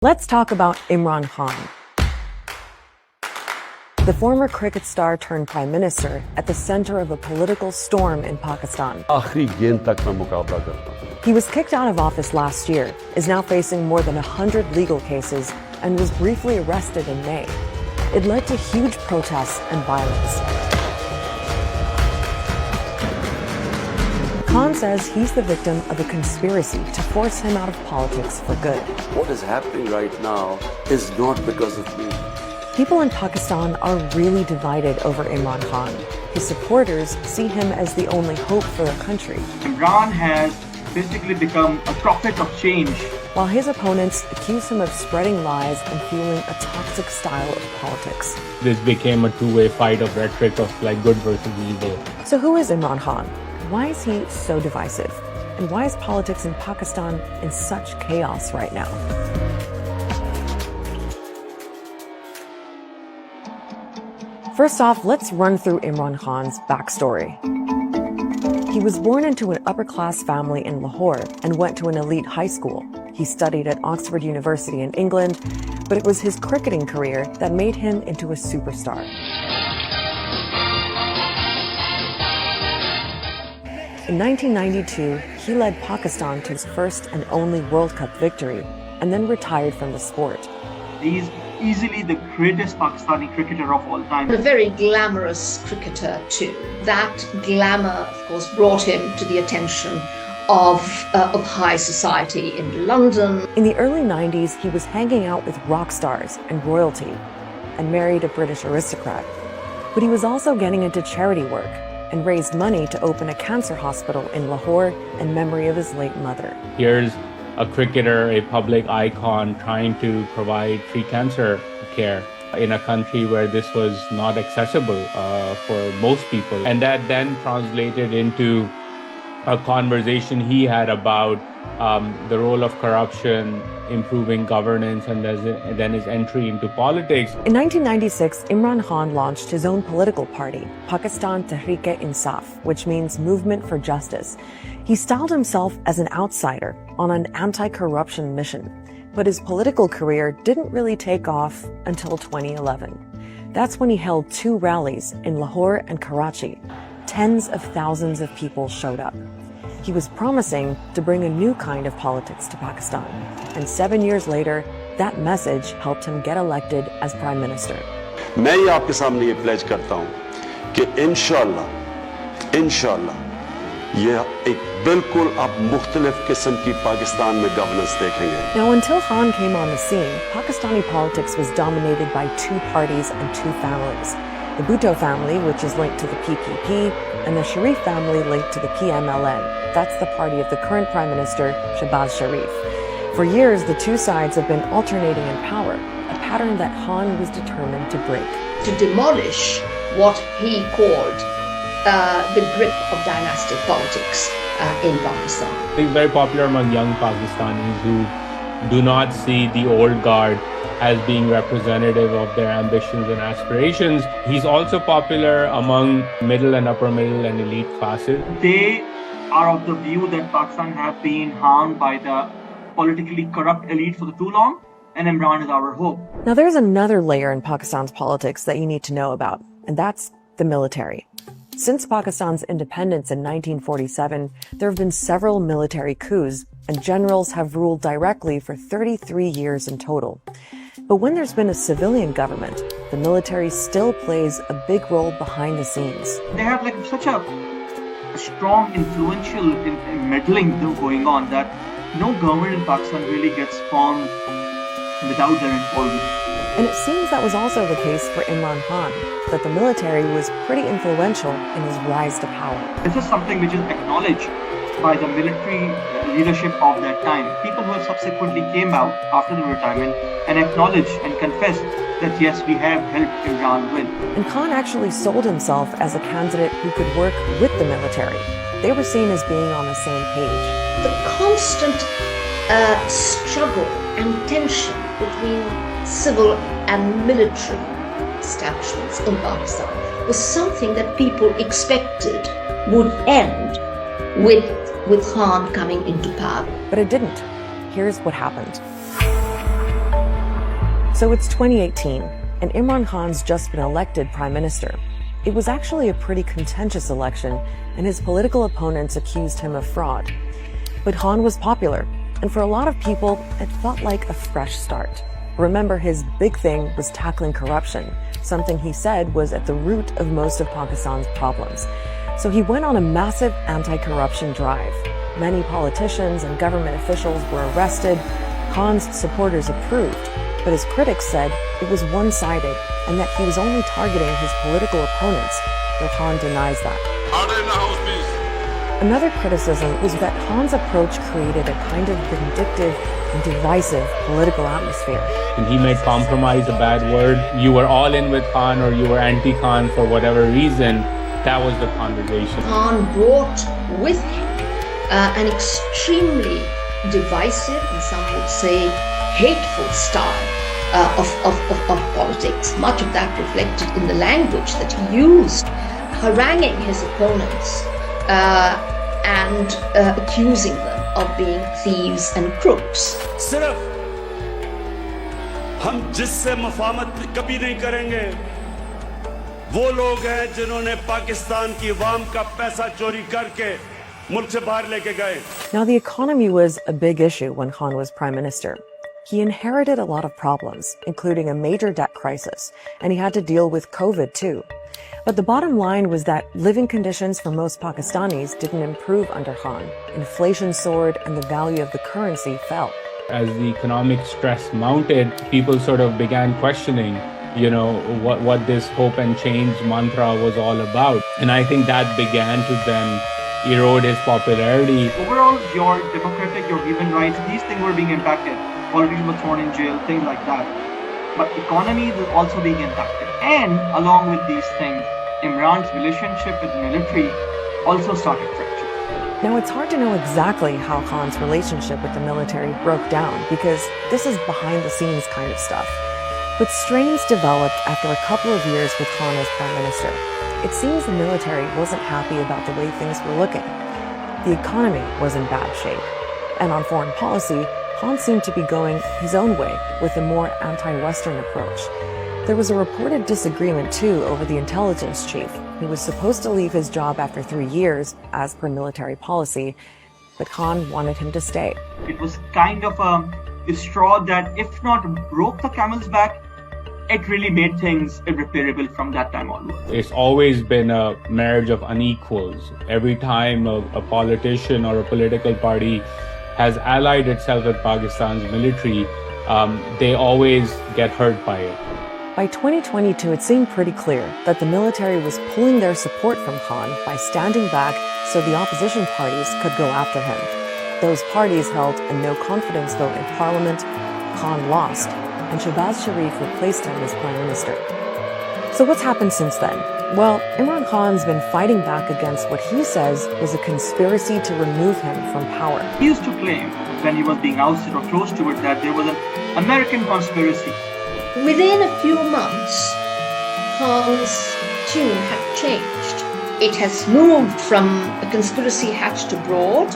Let's talk about Imran Khan, the former cricket star turned prime minister at the center of a political storm in Pakistan. He was kicked out of office last year, is now facing more than 100 legal cases, and was briefly arrested in May. It led to huge protests and violence. Khan says he's the victim of a conspiracy to force him out of politics for good. What is happening right now is not because of me. People in Pakistan are really divided over Imran Khan. His supporters see him as the only hope for their country. Imran has basically become a prophet of change, while his opponents accuse him of spreading lies and fueling a toxic style of politics. This became a two-way fight of rhetoric of like good versus evil. So who is Imran Khan? Why is he so divisive? And why is politics in Pakistan in such chaos right now? First off, let's run through Imran Khan's backstory. He was born into an upper-class family in Lahore and went to an elite high school. He studied at Oxford University in England, but it was his cricketing career that made him into a superstar. In 1992, he led Pakistan to his first and only World Cup victory, and then retired from the sport. He's easily the greatest Pakistani cricketer of all time. A very glamorous cricketer too. That glamour, of course, brought him to the attention of high society in London. In the early 90s, he was hanging out with rock stars and royalty and married a British aristocrat. But he was also getting into charity work and raised money to open a cancer hospital in Lahore in memory of his late mother. Here's a cricketer, a public icon, trying to provide free cancer care in a country where this was not accessible for most people. And that then translated into a conversation he had about the role of corruption, improving governance, and then his entry into politics. In 1996, Imran Khan launched his own political party, Pakistan Tehreek-e-Insaf, which means Movement for Justice. He styled himself as an outsider on an anti-corruption mission, but his political career didn't really take off until 2011. That's when he held 2 rallies in Lahore and Karachi. Tens of thousands of people showed up. He was promising to bring a new kind of politics to Pakistan. And 7 years later, that message helped him get elected as Prime Minister. मैं ये आपके सामने ये pledge करता हूँ कि इंशाल्लाह ये एक बिल्कुल आप मुख्तलिफ किस्म की पाकिस्तान में governance देखेंगे. Now, until Khan came on the scene, Pakistani politics was dominated by 2 parties and 2 families. The Bhutto family, which is linked to the PPP, and the Sharif family linked to the PMLN. That's the party of the current Prime Minister, Shehbaz Sharif. For years, the 2 sides have been alternating in power, a pattern that Khan was determined to break. To demolish what he called the grip of dynastic politics in Pakistan. He's very popular among young Pakistanis who do not see the old guard as being representative of their ambitions and aspirations. He's also popular among middle and upper middle and elite classes. They are of the view that Pakistan have been harmed by the politically corrupt elite for too long, and Imran is our hope. Now, there's another layer in Pakistan's politics that you need to know about, and that's the military. Since Pakistan's independence in 1947, there have been several military coups, and generals have ruled directly for 33 years in total. But when there's been a civilian government, the military still plays a big role behind the scenes. They have like such a strong, influential meddling going on that no government in Pakistan really gets formed without their involvement. And it seems that was also the case for Imran Khan, that the military was pretty influential in his rise to power. This is something which is acknowledged by the military leadership of that time. People who have subsequently came out after the retirement and acknowledged and confessed that yes, we have helped Imran win. And Khan actually sold himself as a candidate who could work with the military. They were seen as being on the same page. The constant struggle and tension between civil and military establishments in Pakistan was something that people expected would end with Khan coming into power. But it didn't. Here's what happened. So it's 2018, and Imran Khan's just been elected prime minister. It was actually a pretty contentious election, and his political opponents accused him of fraud. But Khan was popular, and for a lot of people, it felt like a fresh start. Remember, his big thing was tackling corruption, something he said was at the root of most of Pakistan's problems. So he went on a massive anti-corruption drive. Many politicians and government officials were arrested. Khan's supporters approved, but his critics said it was one-sided and that he was only targeting his political opponents, though Khan denies that. Order in the house, please. Another criticism was that Khan's approach created a kind of vindictive and divisive political atmosphere. And he made compromise a bad word. You were all in with Khan or you were anti-Khan for whatever reason. That was the conversation. Khan brought with him an extremely divisive, and some would say hateful style of politics. Much of that reflected in the language that he used, haranguing his opponents and accusing them of being thieves and crooks. सिर्फ हम जिससे मुफाहमत कभी नहीं करेंगे वो लोग हैं जिन्होंने पाकिस्तान की अवाम का पैसा चोरी करके मुल्क से बाहर लेके गए. Now, the economy was a big issue when Khan was prime minister. He inherited a lot of problems, including a major debt crisis, and he had to deal with COVID too. But the bottom line was that living conditions for most Pakistanis didn't improve under Khan. Inflation soared and the value of the currency fell. As the economic stress mounted, people sort of began questioning, what this hope and change mantra was all about. And I think that began to then erode his popularity. Overall, your democratic, your human rights, these things were being impacted. Politicians were thrown in jail, things like that. But economy was also being impacted. And along with these things, Imran's relationship with the military also started fracturing. Now, it's hard to know exactly how Khan's relationship with the military broke down because this is behind-the-scenes kind of stuff. But strains developed after a couple of years with Khan as prime minister. It seems the military wasn't happy about the way things were looking. The economy was in bad shape. And on foreign policy, Khan seemed to be going his own way with a more anti-Western approach. There was a reported disagreement, too, over the intelligence chief. He was supposed to leave his job after 3 years, as per military policy, but Khan wanted him to stay. It was kind of a straw that, if not broke the camel's back, it really made things irreparable from that time onwards. It's always been a marriage of unequals. Every time a politician or a political party has allied itself with Pakistan's military, they always get hurt by it. By 2022, it seemed pretty clear that the military was pulling their support from Khan by standing back so the opposition parties could go after him. Those parties held a no-confidence vote in parliament. Khan lost, and Shehbaz Sharif replaced him as prime minister. So what's happened since then? Well, Imran Khan's been fighting back against what he says was a conspiracy to remove him from power. He used to claim, when he was being ousted or close to it, that there was an American conspiracy. Within a few months, Khan's tune had changed. It has moved from a conspiracy hatched abroad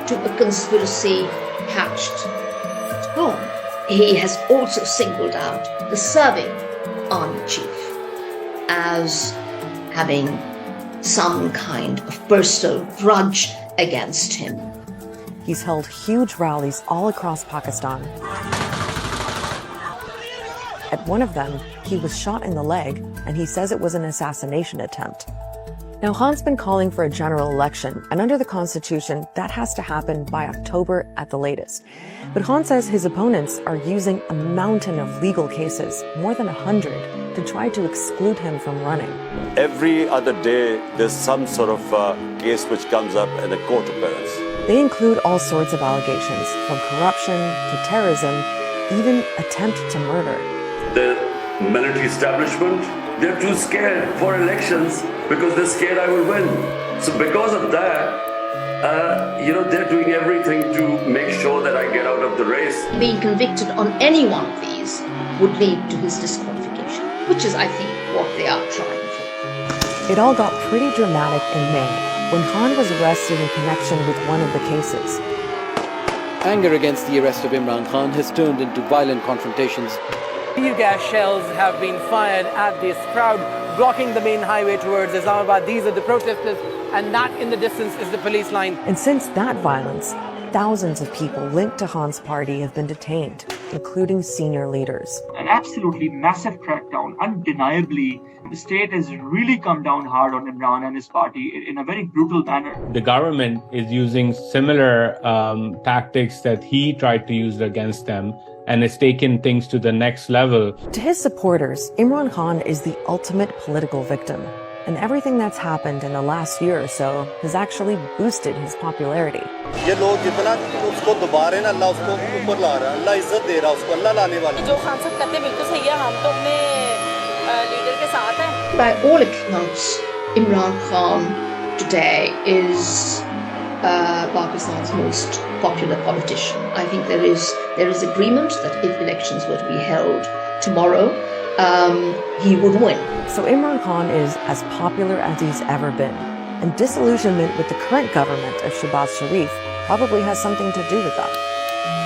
to a conspiracy hatched at home. He has also singled out the serving army chief as having some kind of personal grudge against him. He's held huge rallies all across Pakistan. At one of them, he was shot in the leg, and he says it was an assassination attempt. Now, Khan's been calling for a general election, and under the constitution, that has to happen by October at the latest. But Khan says his opponents are using a mountain of legal cases, more than 100, to try to exclude him from running. Every other day, there's some sort of case which comes up in a court appearance. They include all sorts of allegations, from corruption to terrorism, even attempt to murder. The military establishment, they're too scared for elections because they're scared I will win. So because of that, they're doing everything to make sure that I get out of the race. Being convicted on any one of these would lead to his disqualification, which is, I think, what they are trying for. It all got pretty dramatic in May, when Khan was arrested in connection with one of the cases. Anger against the arrest of Imran Khan has turned into violent confrontations Tear gas shells have been fired at this crowd, blocking the main highway towards Islamabad. These are the protesters, and that in the distance is the police line. And since that violence, thousands of people linked to Khan's party have been detained, including senior leaders. An absolutely massive crackdown, undeniably. The state has really come down hard on Imran and his party in a very brutal manner. The government is using similar tactics that he tried to use against them, and it's taken things to the next level. To his supporters, Imran Khan is the ultimate political victim. And everything that's happened in the last year or so has actually boosted his popularity. ये लोग जितना उसको दबा रहे हैं ना, अल्लाह उसको ऊपर ला रहा है, अल्लाह इज्जत दे रहा है उसको, अल्लाह लाने वाला है. जो खान साहब कहते हैं बिल्कुल सही है, हम तो अपने लीडर के साथ हैं. By all accounts, Imran Khan today is Pakistan's most popular politician. I think there is agreement that if elections were to be held tomorrow, he would win. So Imran Khan is as popular as he's ever been. And disillusionment with the current government of Shehbaz Sharif probably has something to do with that.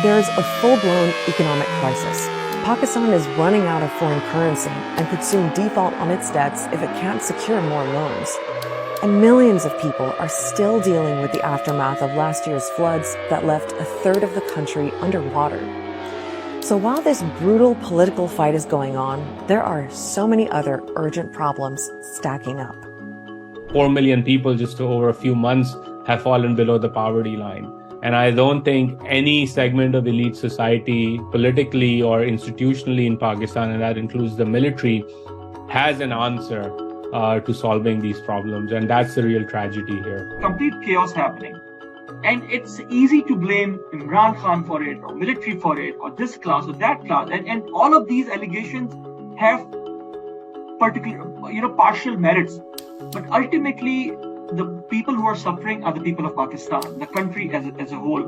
There's a full-blown economic crisis. Pakistan is running out of foreign currency and could soon default on its debts if it can't secure more loans. And millions of people are still dealing with the aftermath of last year's floods that left a third of the country underwater. So while this brutal political fight is going on, there are so many other urgent problems stacking up. 4 million people just over a few months have fallen below the poverty line. And I don't think any segment of elite society, politically or institutionally in Pakistan, and that includes the military, has an answer to solving these problems. And that's the real tragedy here. Complete chaos happening. And it's easy to blame Imran Khan for it, or military for it, or this class or that class. And all of these allegations have partial merits. But ultimately, the people who are suffering are the people of Pakistan, the country as a whole.